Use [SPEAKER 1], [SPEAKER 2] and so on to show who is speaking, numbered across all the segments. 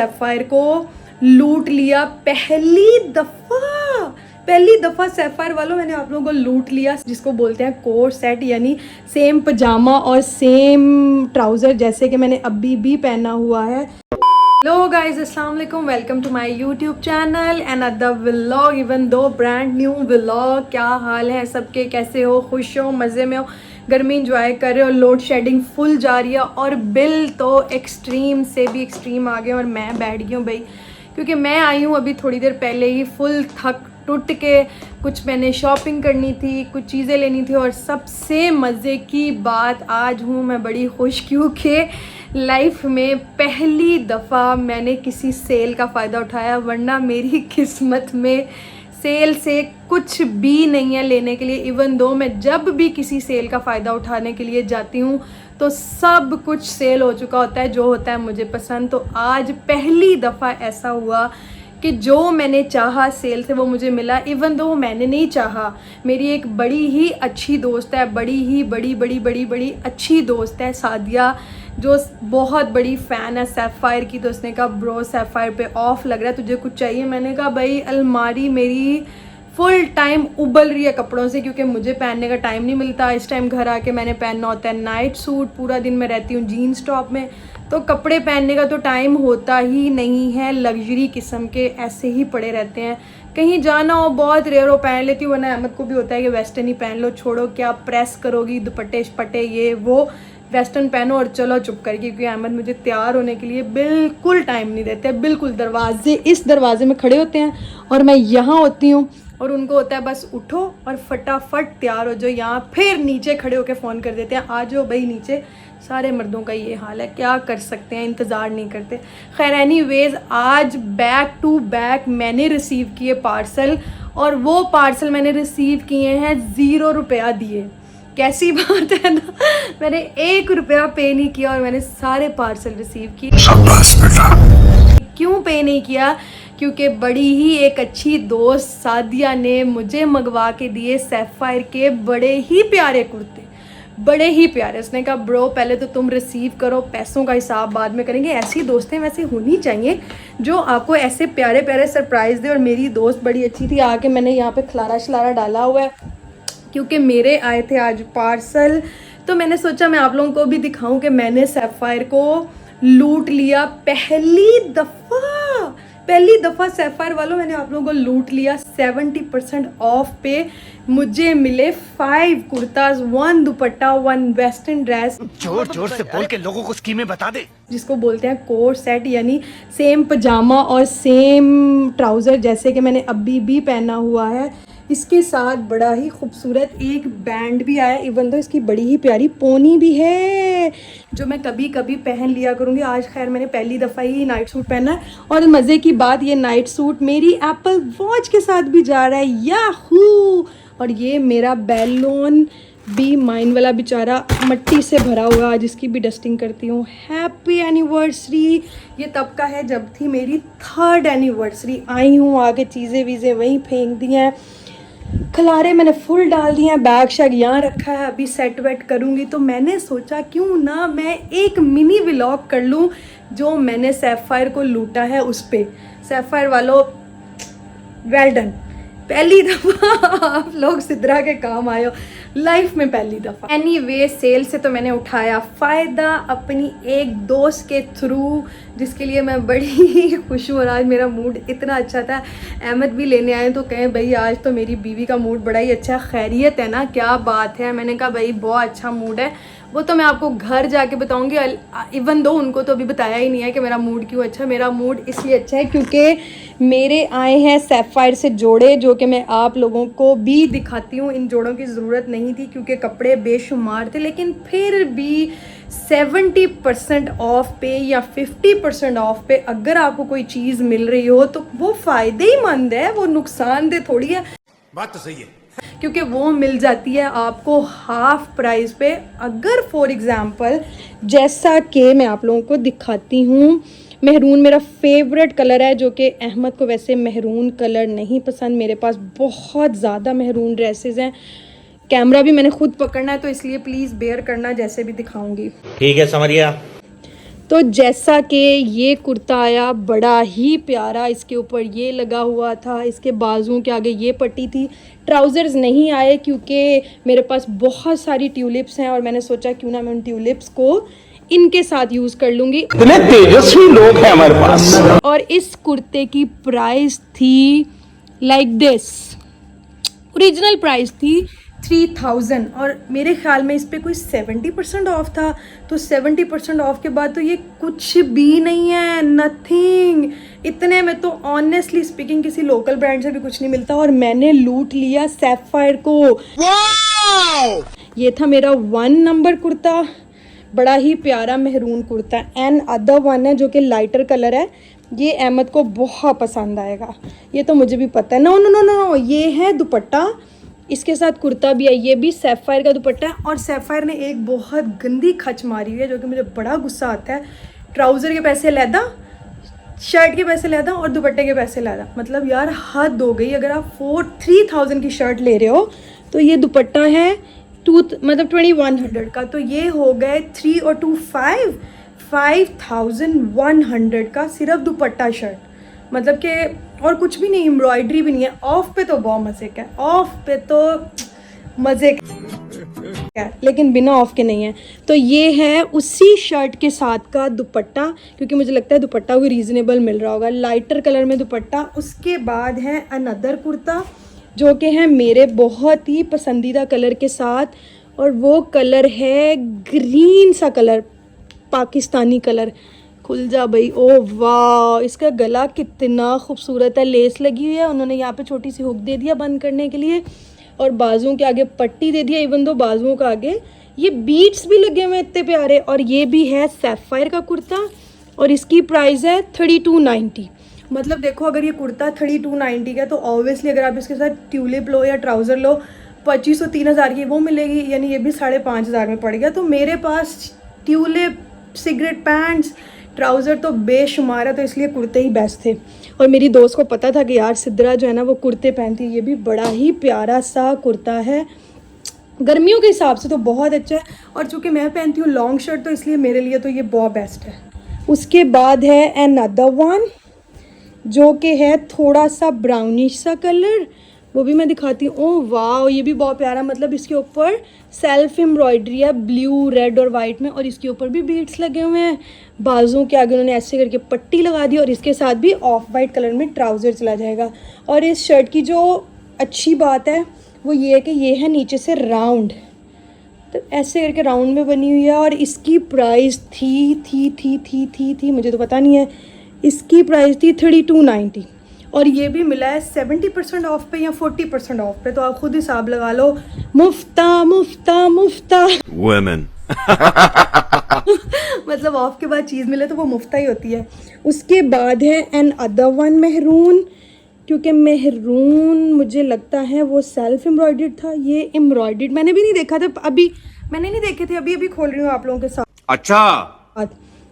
[SPEAKER 1] Sapphire को लूट लिया पहली दफा सैफायर वालों मैंने आप लोगों को लूट लिया, जिसको बोलते हैं कोट सेट, यानी सेम पजामा और सेम ट्राउज़र जैसे कि मैंने अभी भी पहना हुआ है। हेलो गाइस, अस्सलाम वालेकुम, welcome to my YouTube channel and other vlog, even though brand new vlog. क्या हाल है सबके, कैसे हो, खुश हो, मज़े में हो, गर्मी इंजॉय कर रहे हो। लोड शेडिंग फुल जा रही है और बिल तो एक्सट्रीम से भी एक्सट्रीम आ गए और मैं बैठ गई हूँ भाई, क्योंकि मैं आई हूँ अभी थोड़ी देर पहले ही फुल थक टूट के। कुछ मैंने शॉपिंग करनी थी, कुछ चीज़ें लेनी थी, और सबसे मज़े की बात, आज हूँ मैं बड़ी खुश क्योंकि लाइफ में पहली दफ़ा मैंने किसी सेल का फ़ायदा उठाया, वरना मेरी किस्मत में सेल से कुछ भी नहीं है लेने के लिए। इवन दो मैं जब भी किसी सेल का फ़ायदा उठाने के लिए जाती हूँ तो सब कुछ सेल हो चुका होता है, जो होता है मुझे पसंद। तो आज पहली दफ़ा ऐसा हुआ कि जो मैंने चाहा सेल से वो मुझे मिला, इवन दो मैंने नहीं चाहा। मेरी एक बड़ी ही अच्छी दोस्त है, बड़ी अच्छी दोस्त है सादिया, जो बहुत बड़ी फ़ैन है सैफायर की। तो उसने कहा ब्रो सैफायर पे ऑफ लग रहा है, तुझे कुछ चाहिए? मैंने कहा भाई अलमारी मेरी फुल टाइम उबल रही है कपड़ों से, क्योंकि मुझे पहनने का टाइम नहीं मिलता। इस टाइम घर आके मैंने पहनना होता है नाइट सूट, पूरा दिन मैं रहती हूँ जीन्स टॉप में, तो कपड़े पहनने का तो टाइम होता ही नहीं है। लग्जरी किस्म के ऐसे ही पड़े रहते हैं, कहीं जाना हो बहुत रेयर हो पहन लेती हूँ, वरना अहमद को भी होता है कि वेस्टर्न ही पहन लो, छोड़ो क्या प्रेस करोगी, दुपट्टे शपट्टे ये वो, वेस्टर्न पहनो और चलो चुप करके। क्योंकि अहमद मुझे तैयार होने के लिए बिल्कुल टाइम नहीं देते, बिल्कुल। इस दरवाजे में खड़े होते हैं और मैं यहाँ होती हूँ, और उनको होता है बस उठो और फटाफट तैयार हो जाओ यहाँ, फिर नीचे खड़े होकर फ़ोन कर देते हैं आ जाओ भाई नीचे। सारे मर्दों का ये हाल है, क्या कर सकते हैं, इंतज़ार नहीं करते। खैर एनीवेज, आज बैक टू बैक मैंने रिसीव किए पार्सल, और वो पार्सल मैंने रिसीव किए हैं 0 रुपया दिए। कैसी बात है ना, मैंने 1 रुपया पे नहीं किया और मैंने सारे पार्सल रिसीव किए। शाबाश बेटा। क्यों पे नहीं किया? क्योंकि बड़ी ही एक अच्छी दोस्त सादिया ने मुझे मंगवा के दिए सैफायर के बड़े ही प्यारे कुर्ते, बड़े ही प्यारे। उसने कहा ब्रो पहले तो तुम रिसीव करो, पैसों का हिसाब बाद में करेंगे। ऐसी दोस्तें वैसे होनी चाहिए जो आपको ऐसे प्यारे प्यारे सरप्राइज़ दे। और मेरी दोस्त बड़ी अच्छी थी, आके मैंने यहाँ पे खलारा शलारा डाला हुआ है क्योंकि मेरे आए थे आज पार्सल। तो मैंने सोचा मैं आप लोगों को भी दिखाऊं कि मैंने सैफायर को लूट लिया पहली दफ़ा सैफायर वालों मैंने आप लोगों को लूट लिया। 70% ऑफ पे मुझे मिले 5 कुर्ताज, 1 दुपट्टा, 1 वेस्टर्न ड्रेस। जोर जोर से बोल के लोगों को स्कीमें बता दे, जिसको बोलते हैं कोट सेट, यानी सेम पजामा और सेम ट्राउज़र जैसे कि मैंने अभी भी पहना हुआ है। इसके साथ बड़ा ही खूबसूरत एक बैंड भी आया, इवन तो इसकी बड़ी ही प्यारी पोनी भी है जो मैं कभी कभी पहन लिया करूँगी। आज खैर मैंने पहली दफ़ा ही नाइट सूट पहना है, और मज़े की बात ये नाइट सूट मेरी एप्पल वॉच के साथ भी जा रहा है, याहू। और ये मेरा बैलून भी माइन वाला बेचारा मट्टी से भरा हुआ, जिसकी भी डस्टिंग करती हूँ। Happy anniversary. ये तब का है जब थी मेरी 3rd एनिवर्सरी। आई हूँ आगे, चीज़ें वीज़ें वहीं फेंक दी हैं, खलारे मैंने फुल डाल दिए हैं, बैग शैग यहाँ रखा है, अभी सेट वेट करूँगी। तो मैंने सोचा क्यों ना मैं एक मिनी व्लॉग कर लूँ जो मैंने सैफायर को लूटा है उस पर। सैफायर वालों वेल डन, पहली दफ़ा आप लोग सिद्रा के काम आए हो लाइफ में, पहली दफ़ा। एनीवे, सेल से तो मैंने उठाया फ़ायदा अपनी एक दोस्त के थ्रू, जिसके लिए मैं बड़ी ही खुश हूँ। और आज मेरा मूड इतना अच्छा था, अहमद भी लेने आए तो कहें भाई आज तो मेरी बीवी का मूड बड़ा ही अच्छा, खैरियत है ना, क्या बात है। मैंने कहा भाई बहुत अच्छा मूड है, वो तो मैं आपको घर जाके बताऊंगी। इवन दो उनको तो अभी बताया ही नहीं है कि मेरा मूड क्यों अच्छा। मेरा मूड इसलिए अच्छा है क्योंकि मेरे आए हैं सैफायर से जोड़े, जो कि मैं आप लोगों को भी दिखाती हूँ। इन जोड़ों की ज़रूरत नहीं थी क्योंकि कपड़े बेशुमार थे, लेकिन फिर भी 70% ऑफ पे या 50% ऑफ पे अगर आपको कोई चीज़ मिल रही हो तो वो फ़ायदेमंद है, वो नुकसानदेह थोड़ी है। बात तो सही है, क्योंकि वो मिल जाती है आपको हाफ प्राइस पे। अगर फॉर एग्ज़ाम्पल, जैसा कि मैं आप लोगों को दिखाती हूँ, मेहरून मेरा फेवरेट कलर है, जो कि अहमद को वैसे मेहरून कलर नहीं पसंद। मेरे पास बहुत ज़्यादा मेहरून ड्रेसेस हैं। कैमरा भी मैंने खुद पकड़ना है तो इसलिए प्लीज़ बेयर करना, जैसे भी दिखाऊंगी।
[SPEAKER 2] ठीक है समझिया।
[SPEAKER 1] तो जैसा कि ये कुर्ता आया बड़ा ही प्यारा, इसके ऊपर ये लगा हुआ था, इसके बाजुओं के आगे ये पट्टी थी। ट्राउज़र्स नहीं आए क्योंकि मेरे पास बहुत सारी ट्यूलिप्स हैं और मैंने सोचा क्यों ना मैं उन ट्यूलिप्स को इनके साथ यूज़ कर लूँगी।
[SPEAKER 2] इतने तेजस्वी लोग हैं हमारे पास।
[SPEAKER 1] और इस कुर्ते की प्राइस थी लाइक दिस, ओरिजिनल प्राइस थी 3000 और मेरे ख्याल में इस पर कोई 70% ऑफ था। तो 70% ऑफ के बाद तो ये कुछ भी नहीं है, नथिंग। इतने में तो ऑनेस्टली स्पीकिंग किसी लोकल ब्रांड से भी कुछ नहीं मिलता और मैंने लूट लिया सैफायर को। ये था मेरा 1 नंबर कुर्ता, बड़ा ही प्यारा maroon kurta. And other one है जो कि लाइटर कलर है, ये अहमद को बहुत पसंद आएगा, ये तो मुझे भी पता है। नो नो नो नो, ये है दुपट्टा, इसके साथ कुर्ता भी है, ये भी सैफायर का दुपट्टा है। और सैफायर ने एक बहुत गंदी खच मारी हुई है जो कि मुझे बड़ा गुस्सा आता है। ट्राउज़र के पैसे लैदा, शर्ट के पैसे लैदा और दुपट्टे के पैसे लैदा। मतलब यार हद हो गई। अगर आप 3000 की शर्ट ले रहे हो तो ये दुपट्टा है 2100 का, तो ये हो गए 3 और 2 5100 का सिर्फ दुपट्टा शर्ट। मतलब कि और कुछ भी नहीं, एम्ब्रॉयडरी भी नहीं है। ऑफ पे तो बहुत मज़े का है, ऑफ पे तो मज़े का है, लेकिन बिना ऑफ के नहीं है। तो ये है उसी शर्ट के साथ का दुपट्टा, क्योंकि मुझे लगता है दुपट्टा भी रीज़नेबल मिल रहा होगा, लाइटर कलर में दुपट्टा। उसके बाद है अनदर कुर्ता जो कि है मेरे बहुत ही पसंदीदा कलर के साथ, और वो कलर है ग्रीन सा कलर, पाकिस्तानी कलर। खुल जा भाई, ओ वाह, इसका गला कितना खूबसूरत है, लेस लगी हुई है, उन्होंने यहाँ पे छोटी सी हुक दे दिया बंद करने के लिए, और बाजुओं के आगे पट्टी दे दिया। इवन दो बाजुओं का आगे ये बीट्स भी लगे हुए इतने प्यारे। और ये भी है सैफायर का कुर्ता और इसकी प्राइस है 3290। मतलब देखो, अगर ये कुर्ता 3290 का, तो ऑब्वियसली अगर आप इसके साथ ट्यूलिप लो या ट्राउज़र लो 2500 3000 की वो मिलेगी, यानी ये भी 5500 में पड़ गया। तो मेरे पास ट्यूलिप, सिगरेट पैंट्स, ट्राउज़र तो बेशुमार है, तो इसलिए कुर्ते ही बेस्ट थे। और मेरी दोस्त को पता था कि यार सिद्रा जो है ना वो कुर्ते पहनती है। ये भी बड़ा ही प्यारा सा कुर्ता है, गर्मियों के हिसाब से तो बहुत अच्छा है, और चूँकि मैं पहनती हूँ लॉन्ग शर्ट तो इसलिए मेरे लिए तो ये बहुत बेस्ट है। उसके बाद है अनदर वन जो कि है थोड़ा सा ब्राउनिश सा कलर, वो भी मैं दिखाती हूँ। ओह वाह, ये भी बहुत प्यारा। मतलब इसके ऊपर सेल्फ एम्ब्रॉयडरी है ब्लू, रेड और वाइट में, और इसके ऊपर भी बीड्स लगे हुए हैं। बाजुओं के आगे उन्होंने ऐसे करके पट्टी लगा दी, और इसके साथ भी ऑफ वाइट कलर में ट्राउज़र चला जाएगा। और इस शर्ट की जो अच्छी बात है वो ये है कि ये है नीचे से राउंड, तो ऐसे करके राउंड में बनी हुई है। और इसकी प्राइस थी मुझे तो पता नहीं है, इसकी प्राइस थी 3290, और ये भी मिला है 70% ऑफ पे या 40% ऑफ पे, तो आप खुद हिसाब लगा लो। मुफ्ता मुफ्ता मुफ्ता
[SPEAKER 2] Women.
[SPEAKER 1] मतलब ऑफ के बाद चीज़ मिले तो वो मुफ्ता ही होती है। उसके बाद है एन अदर वन मेहरून, क्योंकि मेहरून मुझे लगता है वो सेल्फ एम्ब्रॉयडर्ड था। ये एम्ब्रॉयडर्ड मैंने भी नहीं देखा था, अभी मैंने नहीं देखे थे, अभी खोल रही हूँ आप लोगों के साथ।
[SPEAKER 2] अच्छा।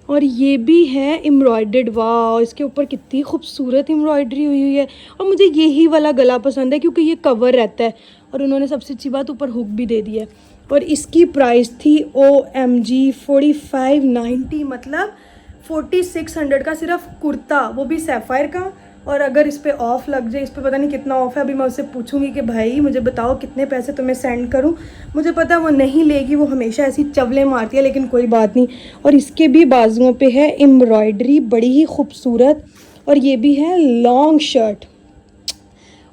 [SPEAKER 1] और ये भी है एम्ब्रॉयडर्ड। वाह, इसके ऊपर कितनी खूबसूरत एम्ब्रॉयडरी हुई है। और मुझे यही वाला गला पसंद है क्योंकि ये कवर रहता है, और उन्होंने सबसे अच्छी बात ऊपर हुक भी दे दी है। और इसकी प्राइस थी OMG 4590, मतलब 4600 का सिर्फ कुर्ता, वो भी सैफायर का। और अगर इस पर ऑफ़ लग जाए, इस पर पता नहीं कितना ऑफ़ है, अभी मैं उससे पूछूंगी कि भाई मुझे बताओ कितने पैसे तुम्हें सेंड करूं। मुझे पता है वो नहीं लेगी, वो हमेशा ऐसी चवलें मारती है, लेकिन कोई बात नहीं। और इसके भी बाजुओं पे है एम्ब्रॉयडरी बड़ी ही खूबसूरत, और ये भी है लॉन्ग शर्ट,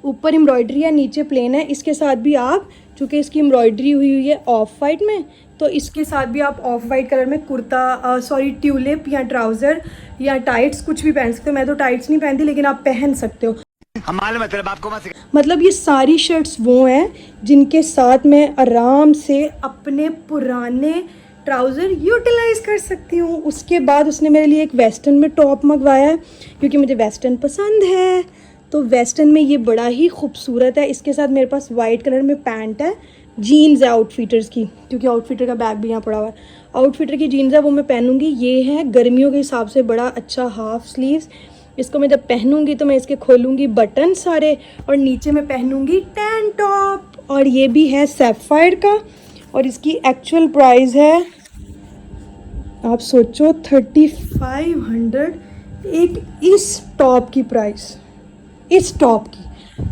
[SPEAKER 1] ऊपर एम्ब्रॉयडरी है नीचे प्लेन है। इसके साथ भी आप, चूँकि इसकी एम्ब्रॉयडरी हुई है ऑफ वाइट में, तो इसके साथ भी आप ऑफ वाइट कलर में कुर्ता, ट्यूलिप या ट्राउज़र या टाइट्स कुछ भी पहन सकते हो। मैं तो टाइट्स नहीं पहनती, लेकिन आप पहन सकते हो। मतलब ये सारी शर्ट्स वो हैं जिनके साथ मैं आराम से अपने पुराने ट्राउज़र यूटिलाइज़ कर सकती हूँ। उसके बाद उसने मेरे लिए एक वेस्टर्न में टॉप मंगवाया है, क्योंकि मुझे वेस्टर्न पसंद है। तो वेस्टर्न में ये बड़ा ही खूबसूरत है। इसके साथ मेरे पास वाइट कलर में पैंट है, जीन्स है आउटफिटर्स की, क्योंकि आउटफिटर का बैग भी यहाँ पड़ा हुआ है। आउटफिटर की जीन्स है, वो मैं पहनूंगी। ये है गर्मियों के हिसाब से बड़ा अच्छा हाफ स्लीव्स। इसको मैं जब पहनूंगी तो मैं इसके खोलूंगी बटन सारे, और नीचे मैं पहनूंगी टैन टॉप। और ये भी है सैफायर का, और इसकी एक्चुअल प्राइस है आप सोचो 3500 एक इस टॉप की प्राइस, इस टॉप की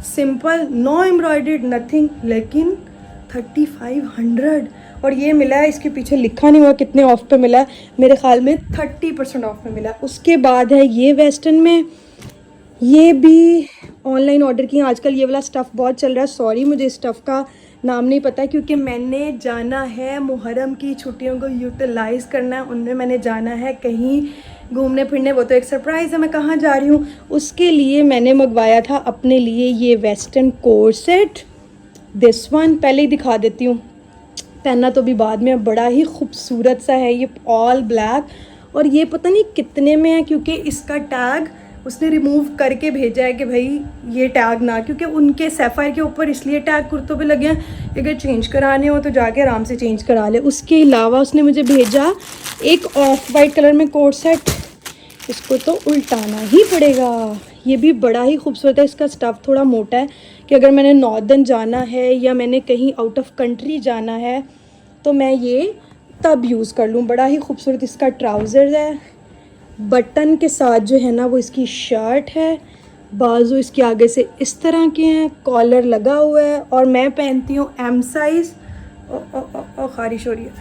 [SPEAKER 1] सिंपल, नो एम्ब्रॉयडर्ड नथिंग, लेकिन 3500। और ये मिला है, इसके पीछे लिखा नहीं हुआ कितने ऑफ पे मिला है, मेरे ख्याल में 30% ऑफ में मिला है। उसके बाद है ये वेस्टर्न में, ये भी ऑनलाइन ऑर्डर किया। आजकल ये वाला स्टफ़ बहुत चल रहा है, सॉरी मुझे स्टफ़ का नाम नहीं पता, क्योंकि मैंने जाना है मुहर्रम की छुट्टियों को यूटिलाइज़ करना है, उनमें मैंने जाना है कहीं घूमने फिरने। वो तो एक सरप्राइज़ है, मैं कहाँ जा रही हूँ। उसके लिए मैंने मंगवाया था अपने लिए ये वेस्टर्न कोर्सेट, दिस वन। पहले ही दिखा देती हूँ, पहनना तो भी बाद में। बड़ा ही खूबसूरत सा है ये, ऑल ब्लैक, और ये पता नहीं कितने में है, क्योंकि इसका टैग उसने रिमूव करके भेजा है कि भाई ये टैग ना, क्योंकि उनके सैफायर के ऊपर इसलिए टैग कुर्तों पे लगे हैं, अगर चेंज कराने हो तो जाके आराम से चेंज करा ले। उसके अलावा उसने मुझे भेजा एक ऑफ वाइट कलर में कोट सेट, इसको तो उल्टाना ही पड़ेगा। ये भी बड़ा ही खूबसूरत है, इसका स्टफ़ थोड़ा मोटा है कि अगर मैंने नॉर्दर्न जाना है या मैंने कहीं आउट ऑफ कंट्री जाना है तो मैं ये तब यूज़ कर लूँ। बड़ा ही खूबसूरत इसका ट्राउज़र है, बटन के साथ जो है ना वो इसकी शर्ट है, बाजू इसके आगे से इस तरह के हैं, कॉलर लगा हुआ है, और मैं पहनती हूँ एम साइज़। और ख़ारिश हो रही है,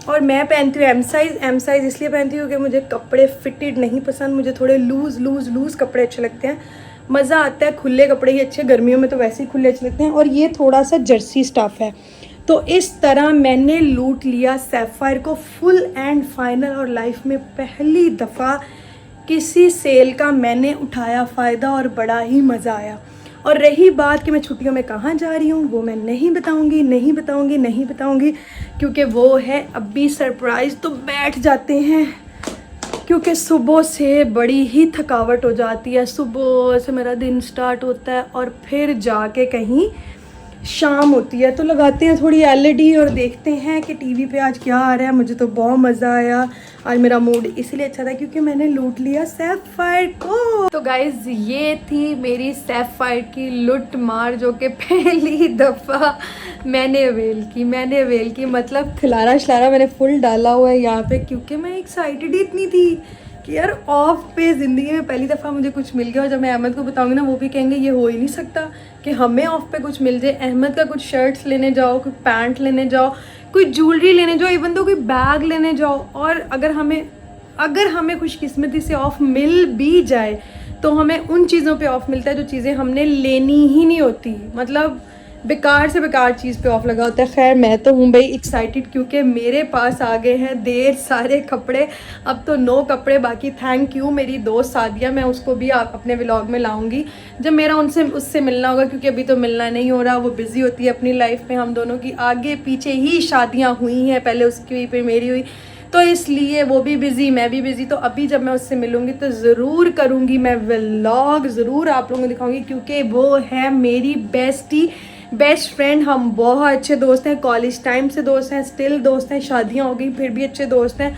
[SPEAKER 1] और मैं पहनती हूँ एम साइज़। एम साइज़ इसलिए पहनती हूँ कि मुझे कपड़े फिटेड नहीं पसंद, मुझे थोड़े लूज़ कपड़े अच्छे लगते हैं, मज़ा आता है। खुले कपड़े ही अच्छे, गर्मियों में तो वैसे ही खुले अच्छे लगते हैं। और ये थोड़ा सा जर्सी स्टफ़ है। तो इस तरह मैंने लूट लिया सैफायर को फुल एंड फाइनल, और लाइफ में पहली दफ़ा किसी सेल का मैंने उठाया फ़ायदा और बड़ा ही मज़ा आया। और रही बात कि मैं छुट्टियों में कहाँ जा रही हूँ, वो मैं नहीं बताऊँगी, क्योंकि वो है अभी सरप्राइज़। तो बैठ जाते हैं, क्योंकि सुबह से बड़ी ही थकावट हो जाती है। सुबह से मेरा दिन स्टार्ट होता है और फिर जाके कहीं शाम होती है, तो लगाते हैं थोड़ी एलईडी और देखते हैं कि टीवी पे आज क्या आ रहा है। मुझे तो बहुत मज़ा आया, आज मेरा मूड इसलिए अच्छा था क्योंकि मैंने लूट लिया सैफायर को। तो गाइज ये थी मेरी सैफायर की लुट मार, जो कि पहली दफ़ा मैंने अवेल की। मतलब खिलारा शलारा मैंने फुल डाला हुआ है यहाँ पे, क्योंकि मैं एक्साइटेड ही इतनी थी कि यार ऑफ पे ज़िंदगी में पहली दफ़ा मुझे कुछ मिल गया। और जब मैं अहमद को बताऊंगी ना, वो भी कहेंगे ये हो ही नहीं सकता कि हमें ऑफ पे कुछ मिल जाए। अहमद का कुछ शर्ट्स लेने जाओ, कोई पैंट लेने जाओ, कोई ज्वेलरी लेने जाओ, इवन तो कोई बैग लेने जाओ, और अगर हमें खुशकिस्मती से ऑफ मिल भी जाए तो हमें उन चीज़ों पे ऑफ मिलता है जो चीज़ें हमने लेनी ही नहीं होती। मतलब बेकार से बेकार चीज़ पे ऑफ लगा होता है। खैर मैं तो हूँ भाई एक्साइटेड, क्योंकि मेरे पास आ गए हैं ढेर सारे कपड़े। अब तो 9 कपड़े बाकी। थैंक यू मेरी दोस्त सादिया, मैं उसको भी आप अपने व्लॉग में लाऊंगी जब मेरा उससे मिलना होगा, क्योंकि अभी तो मिलना नहीं हो रहा। वो बिज़ी होती है अपनी लाइफ में, हम दोनों की आगे पीछे ही शादियाँ हुई हैं, पहले उसकी हुई फिर मेरी हुई, तो इसलिए वो भी बिज़ी मैं भी बिज़ी। तो अभी जब मैं उससे मिलूँगी तो ज़रूर करूँगी मैं व्लॉग, ज़रूर आप लोगों को दिखाऊँगी, क्योंकि वो है मेरी बेस्ट फ्रेंड। हम बहुत अच्छे दोस्त हैं, कॉलेज टाइम से दोस्त हैं, स्टिल दोस्त हैं, शादियाँ हो गई फिर भी अच्छे दोस्त हैं।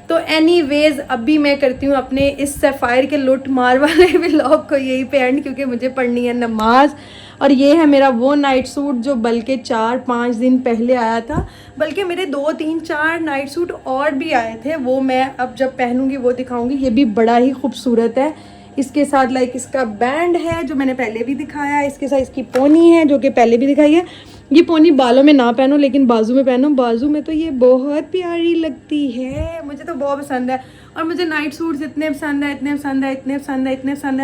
[SPEAKER 1] तो एनीवेज अभी मैं करती हूँ अपने इस सैफायर के लुट मार वाले व्लॉग को यहीं पे एंड, क्योंकि मुझे पढ़नी है नमाज। और ये है मेरा वो नाइट सूट जो बल्कि 4-5 दिन पहले आया था, बल्कि मेरे 2-3-4 नाइट सूट और भी आए थे, वो मैं अब जब पहनूंगी वो दिखाऊंगी। ये भी बड़ा ही खूबसूरत है, इसके साथ लाइक इसका बैंड है जो मैंने पहले भी दिखाया, इसके साथ इसकी पोनी है जो कि पहले भी दिखाई है। ये पोनी बालों में ना पहनो लेकिन बाजू में पहनो, बाजू में तो ये बहुत प्यारी लगती है, मुझे तो बहुत पसंद है। और मुझे नाइट सूट्स इतने पसंद है,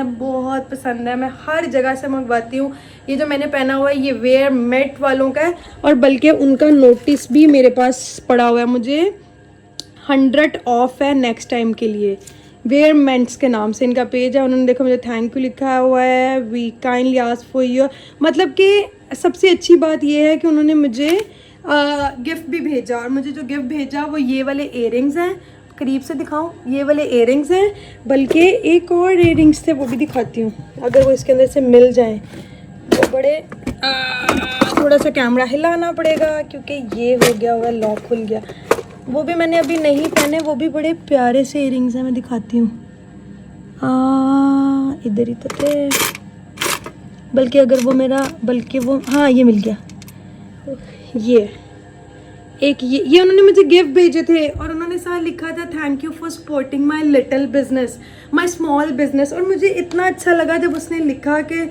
[SPEAKER 1] बहुत पसंद है। मैं हर जगह से मंगवाती हूँ। ये जो मैंने पहना हुआ है ये वेयर मेट वालों का है, और बल्कि उनका नोटिस भी मेरे पास पड़ा हुआ है, मुझे 100 ऑफ है नेक्स्ट टाइम के लिए। वेयर मेंट्स के नाम से इनका पेज है, उन्होंने देखो मुझे थैंक यू लिखा हुआ है, we kindly ask for your. मतलब कि सबसे अच्छी बात ये है कि उन्होंने मुझे गिफ्ट भी भेजा, और मुझे जो गिफ्ट भेजा वो ये वाले इयररिंग्स हैं। करीब से दिखाऊं, ये वाले इयररिंग्स हैं, बल्कि एक और इयररिंग्स थे वो भी दिखाती हूँ अगर वो इसके अंदर से मिल जाएं। वो बड़े थोड़ा सा कैमरा हिलाना पड़ेगा क्योंकि ये हो गया हुआ लॉक खुल गया। वो भी मैंने अभी नहीं पहने, वो भी बड़े प्यारे से इयररिंग्स हैं, मैं दिखाती हूँ। इधर ही तो थे, बल्कि अगर वो मेरा हाँ ये मिल गया। एक ये उन्होंने मुझे गिफ्ट भेजे थे और उन्होंने साथ लिखा था thank you for supporting my little business, my small business. और मुझे इतना अच्छा लगा जब उसने लिखा कि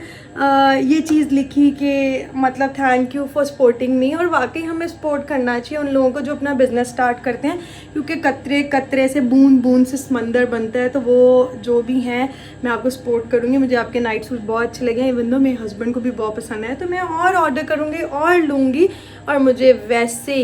[SPEAKER 1] ये चीज़ लिखी कि मतलब thank you for supporting me. और वाकई हमें सपोर्ट करना चाहिए उन लोगों को जो अपना बिज़नेस स्टार्ट करते हैं, क्योंकि कतरे कतरे से बूंद बूंद से समंदर बनता है। तो वो जो भी हैं मैं आपको सपोर्ट करूँगी। मुझे आपके नाइट सूट बहुत अच्छे लगे, इवन दो मेरे हस्बैंड को भी बहुत पसंद है, तो मैं और ऑर्डर करूँगी और लूँगी। और मुझे वैसे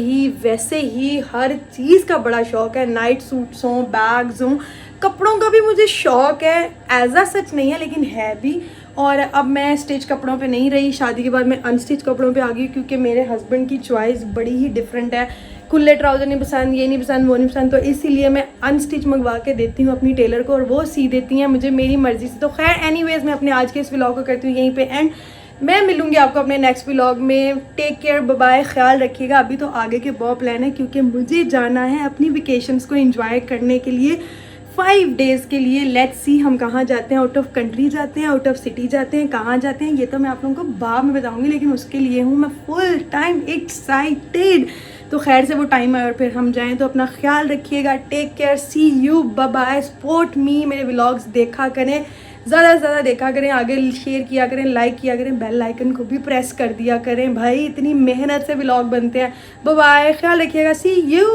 [SPEAKER 1] ही हर चीज़ का बड़ा शौक़ है, नाइट सूट्स हों, बैग्स हों, कपड़ों का भी मुझे शौक़ है। एज आ सच नहीं है लेकिन है भी। और अब मैं स्टिच कपड़ों पे नहीं रही, शादी के बाद मैं अनस्टिच कपड़ों पे आ गई, क्योंकि मेरे हस्बैंड की चॉइस बड़ी ही डिफरेंट है। खुले ट्राउज़र नहीं पसंद, ये नहीं पसंद, वो नहीं पसंद, तो इसीलिए मैं अनस्टिच मंगवा के देती हूँ अपनी टेलर को और वो सी देती हैं मुझे मेरी मर्ज़ी से। तो खैर एनीवेज़ मैं अपने आज के इस व्लॉग को करती हूँ यहीं पे एंड। मैं मिलूंगी आपको अपने नेक्स्ट व्लॉग में। टेक केयर, बाय बाय, ख्याल रखिएगा। अभी तो आगे के बहुत प्लान है, क्योंकि मुझे जाना है अपनी वेकेशंस को एंजॉय करने के लिए 5 डेज़ के लिए। लेट्स सी हम कहाँ जाते हैं, आउट ऑफ कंट्री जाते हैं, आउट ऑफ सिटी जाते हैं, कहाँ जाते हैं ये तो मैं आप लोगों को बाद में बताऊंगी, लेकिन उसके लिए हूँ मैं फुल टाइम एक्साइटेड। तो खैर से वो टाइम है और फिर हम जाएं। तो अपना ख्याल रखिएगा। Take care, see you, bye bye. Support me, मेरे व्लॉग्स देखा करें, ज़्यादा से ज़्यादा देखा करें, आगे शेयर किया करें, लाइक किया करें, बेल आइकन को भी प्रेस कर दिया करें। भाई इतनी मेहनत से व्लॉग बनते हैं। बाय बाय, ख्याल रखिएगा, सी यू।